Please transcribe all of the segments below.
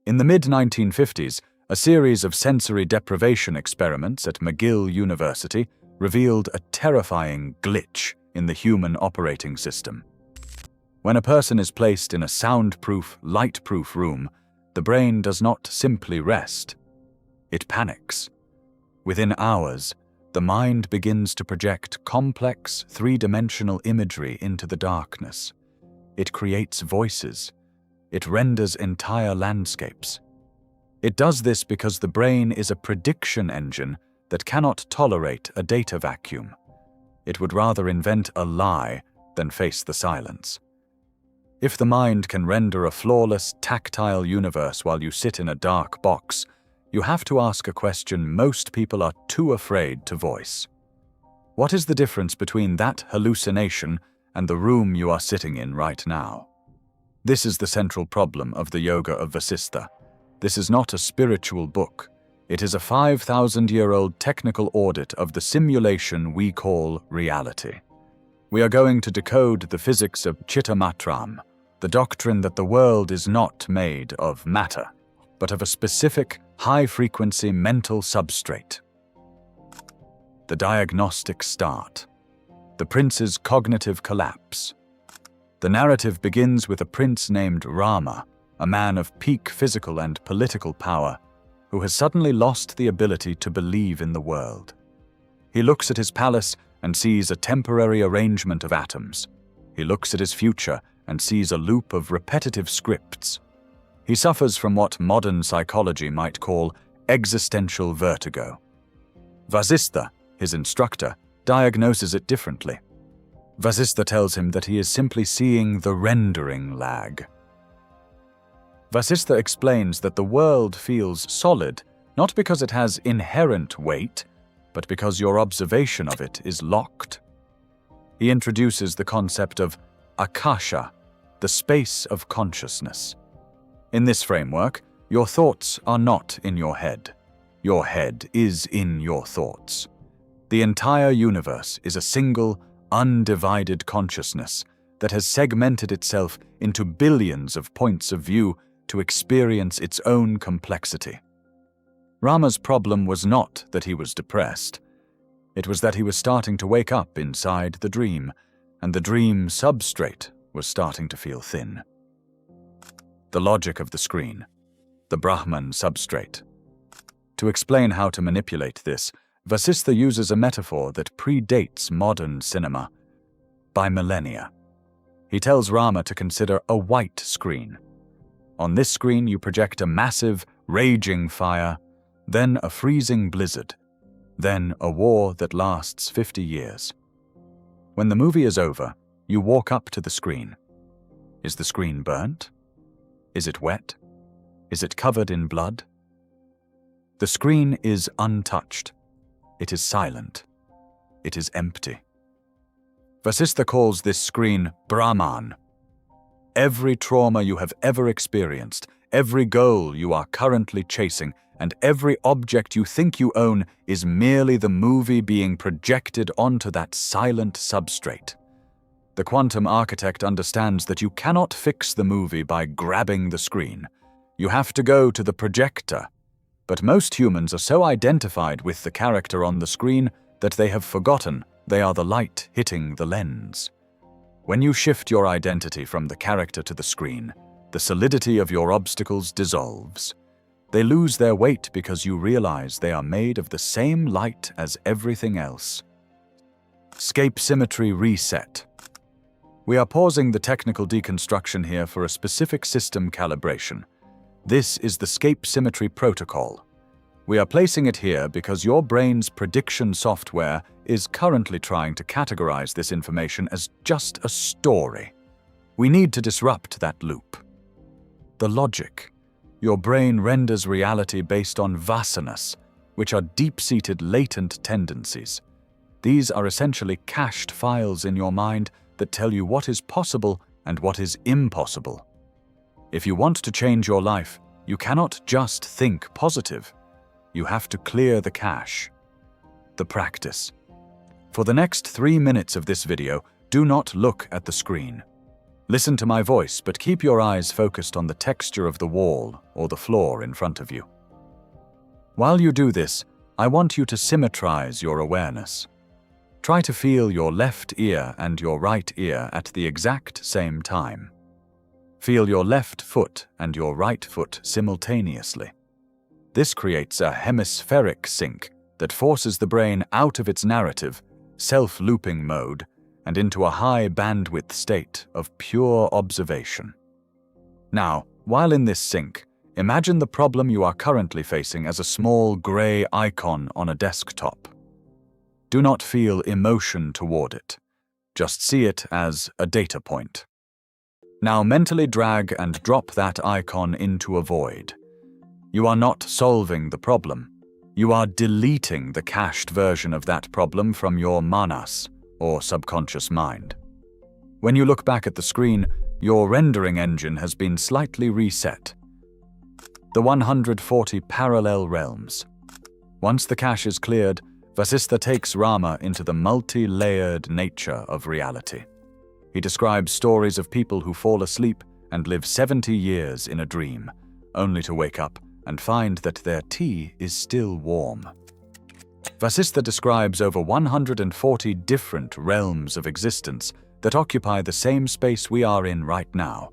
In the mid-1950s, a series of sensory deprivation experiments at McGill University revealed a terrifying glitch in the human operating system. When a person is placed in a soundproof, light-proof room, the brain does not simply rest. It panics. Within hours, the mind begins to project complex, three-dimensional imagery into the darkness. It creates voices. It renders entire landscapes. It does this because the brain is a prediction engine that cannot tolerate a data vacuum. It would rather invent a lie than face the silence. If the mind can render a flawless, tactile universe while you sit in a dark box, you have to ask a question most people are too afraid to voice. What is the difference between that hallucination and the room you are sitting in right now? This is the central problem of the Yoga of Vasistha. This is not a spiritual book. It is a 5,000-year-old technical audit of the simulation we call reality. We are going to decode the physics of Chitta Matram, the doctrine that the world is not made of matter, but of a specific, high-frequency mental substrate. The diagnostic start. The prince's cognitive collapse. The narrative begins with a prince named Rama, a man of peak physical and political power, who has suddenly lost the ability to believe in the world. He looks at his palace and sees a temporary arrangement of atoms. He looks at his future and sees a loop of repetitive scripts. He suffers from what modern psychology might call existential vertigo. Vasistha, his instructor, diagnoses it differently. Vasistha tells him that he is simply seeing the rendering lag. Vasistha explains that the world feels solid, not because it has inherent weight, but because your observation of it is locked. He introduces the concept of akasha, the space of consciousness. In this framework, your thoughts are not in your head. Your head is in your thoughts. The entire universe is a single, undivided consciousness that has segmented itself into billions of points of view to experience its own complexity. Rama's problem was not that he was depressed. It was that he was starting to wake up inside the dream, and the dream substrate was starting to feel thin. The logic of the screen. The Brahman substrate. To explain how to manipulate this, Vasistha uses a metaphor that predates modern cinema by millennia. He tells Rama to consider a white screen. On this screen, you project a massive, raging fire, then a freezing blizzard, then a war that lasts 50 years. When the movie is over, you walk up to the screen. Is the screen burnt? Is it wet? Is it covered in blood? The screen is untouched. It is silent. It is empty. Vasistha calls this screen Brahman. Every trauma you have ever experienced, every goal you are currently chasing, and every object you think you own is merely the movie being projected onto that silent substrate. The quantum architect understands that you cannot fix the movie by grabbing the screen. You have to go to the projector. But most humans are so identified with the character on the screen that they have forgotten they are the light hitting the lens. When you shift your identity from the character to the screen, the solidity of your obstacles dissolves. They lose their weight because you realize they are made of the same light as everything else. Scape symmetry reset. We are pausing the technical deconstruction here for a specific system calibration. This is the scape symmetry protocol. We are placing it here because your brain's prediction software is currently trying to categorize this information as just a story. We need to disrupt that loop. The logic. Your brain renders reality based on vasanas, which are deep-seated latent tendencies. These are essentially cached files in your mind that tell you what is possible and what is impossible. If you want to change your life, you cannot just think positive. You have to clear the cache. The practice. For the next 3 minutes of this video, do not look at the screen. Listen to my voice, but keep your eyes focused on the texture of the wall or the floor in front of you. While you do this, I want you to symmetrize your awareness. Try to feel your left ear and your right ear at the exact same time. Feel your left foot and your right foot simultaneously. This creates a hemispheric sync that forces the brain out of its narrative, self-looping mode, and into a high bandwidth state of pure observation. Now, while in this sync, imagine the problem you are currently facing as a small gray icon on a desktop. Do not feel emotion toward it. Just see it as a data point. Now mentally drag and drop that icon into a void. You are not solving the problem. You are deleting the cached version of that problem from your manas, or subconscious mind. When you look back at the screen, your rendering engine has been slightly reset. The 140 parallel realms. Once the cache is cleared, Vasistha takes Rama into the multi-layered nature of reality. He describes stories of people who fall asleep and live 70 years in a dream, only to wake up and find that their tea is still warm. Vasistha describes over 140 different realms of existence that occupy the same space we are in right now.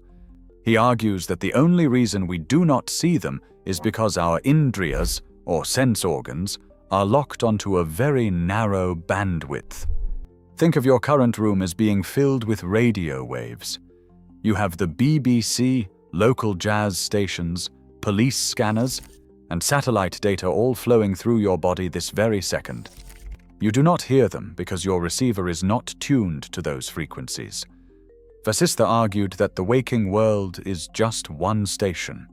He argues that the only reason we do not see them is because our indriyas, or sense organs, are locked onto a very narrow bandwidth. Think of your current room as being filled with radio waves. You have the BBC, local jazz stations, police scanners, and satellite data all flowing through your body this very second. You do not hear them because your receiver is not tuned to those frequencies. Vasistha argued that the waking world is just one station.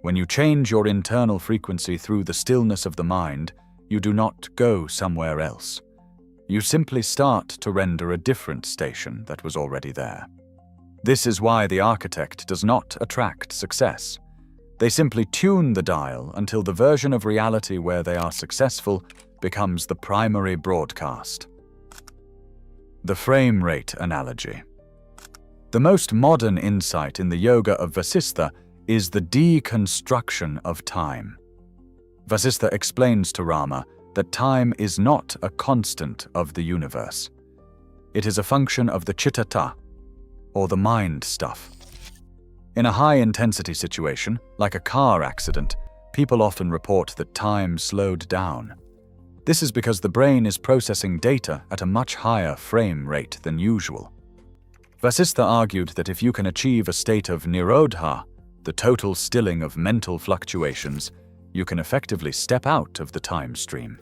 When you change your internal frequency through the stillness of the mind, you do not go somewhere else. You simply start to render a different station that was already there. This is why the architect does not attract success. They simply tune the dial until the version of reality where they are successful becomes the primary broadcast. The frame rate analogy. The most modern insight in the Yoga of Vasistha is the deconstruction of time. Vasistha explains to Rama that time is not a constant of the universe. It is a function of the Chitta, or the mind stuff. In a high-intensity situation, like a car accident, people often report that time slowed down. This is because the brain is processing data at a much higher frame rate than usual. Vasistha argued that if you can achieve a state of nirodha, the total stilling of mental fluctuations, you can effectively step out of the time stream.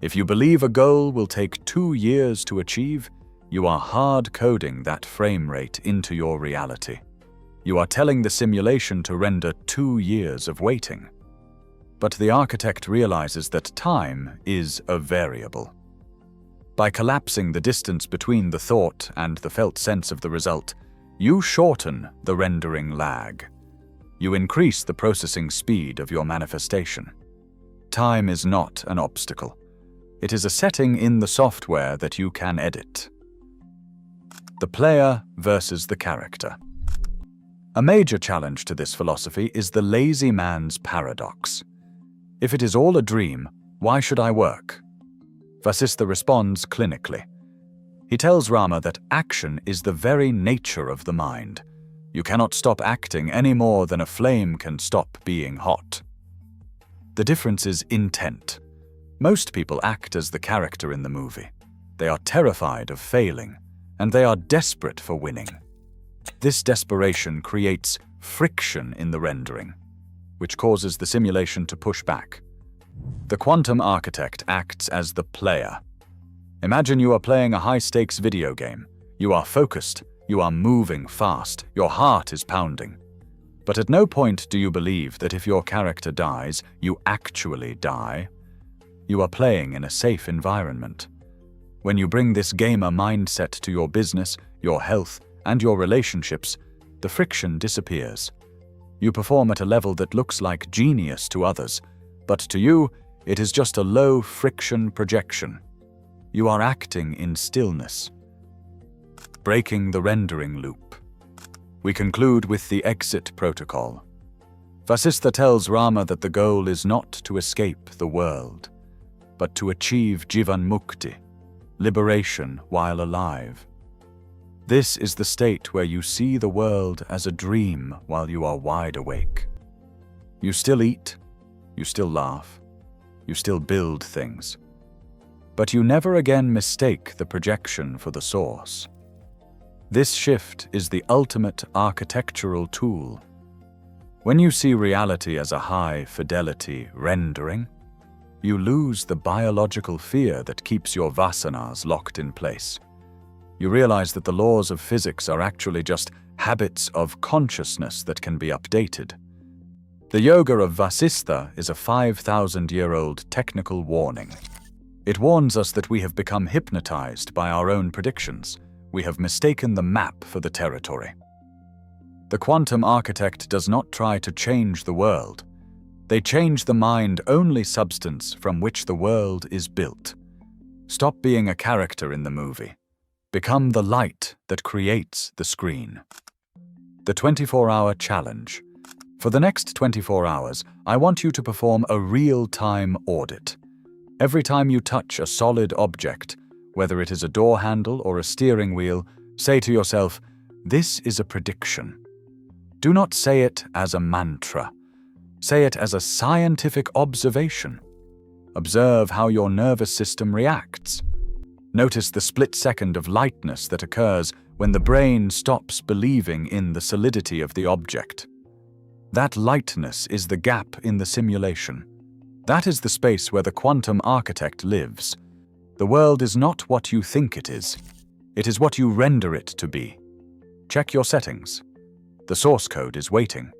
If you believe a goal will take 2 years to achieve, you are hard-coding that frame rate into your reality. You are telling the simulation to render 2 years of waiting. But the architect realizes that time is a variable. By collapsing the distance between the thought and the felt sense of the result, you shorten the rendering lag. You increase the processing speed of your manifestation. Time is not an obstacle. It is a setting in the software that you can edit. The player versus the character. A major challenge to this philosophy is the lazy man's paradox. If it is all a dream, why should I work? Vasistha responds clinically. He tells Rama that action is the very nature of the mind. You cannot stop acting any more than a flame can stop being hot. The difference is intent. Most people act as the character in the movie. They are terrified of failing, and they are desperate for winning. This desperation creates friction in the rendering, which causes the simulation to push back. The quantum architect acts as the player. Imagine you are playing a high-stakes video game. You are focused, you are moving fast, your heart is pounding. But at no point do you believe that if your character dies, you actually die. You are playing in a safe environment. When you bring this gamer mindset to your business, your health, and your relationships, the friction disappears. You perform at a level that looks like genius to others, but to you, it is just a low-friction projection. You are acting in stillness. Breaking the rendering loop. We conclude with the exit protocol. Vasistha tells Rama that the goal is not to escape the world, but to achieve Jivan Mukti, liberation while alive. This is the state where you see the world as a dream while you are wide awake. You still eat, you still laugh, you still build things. But you never again mistake the projection for the source. This shift is the ultimate architectural tool. When you see reality as a high-fidelity rendering, you lose the biological fear that keeps your vasanas locked in place. You realize that the laws of physics are actually just habits of consciousness that can be updated. The Yoga of Vasistha is a 5,000-year-old technical warning. It warns us that we have become hypnotized by our own predictions. We have mistaken the map for the territory. The quantum architect does not try to change the world. They change the mind-only substance from which the world is built. Stop being a character in the movie. Become the light that creates the screen. The 24-hour challenge. For the next 24 hours, I want you to perform a real-time audit. Every time you touch a solid object, whether it is a door handle or a steering wheel, say to yourself, "This is a prediction." Do not say it as a mantra. Say it as a scientific observation. Observe how your nervous system reacts. Notice the split second of lightness that occurs when the brain stops believing in the solidity of the object. That lightness is the gap in the simulation. That is the space where the quantum architect lives. The world is not what you think it is. It is what you render it to be. Check your settings. The source code is waiting.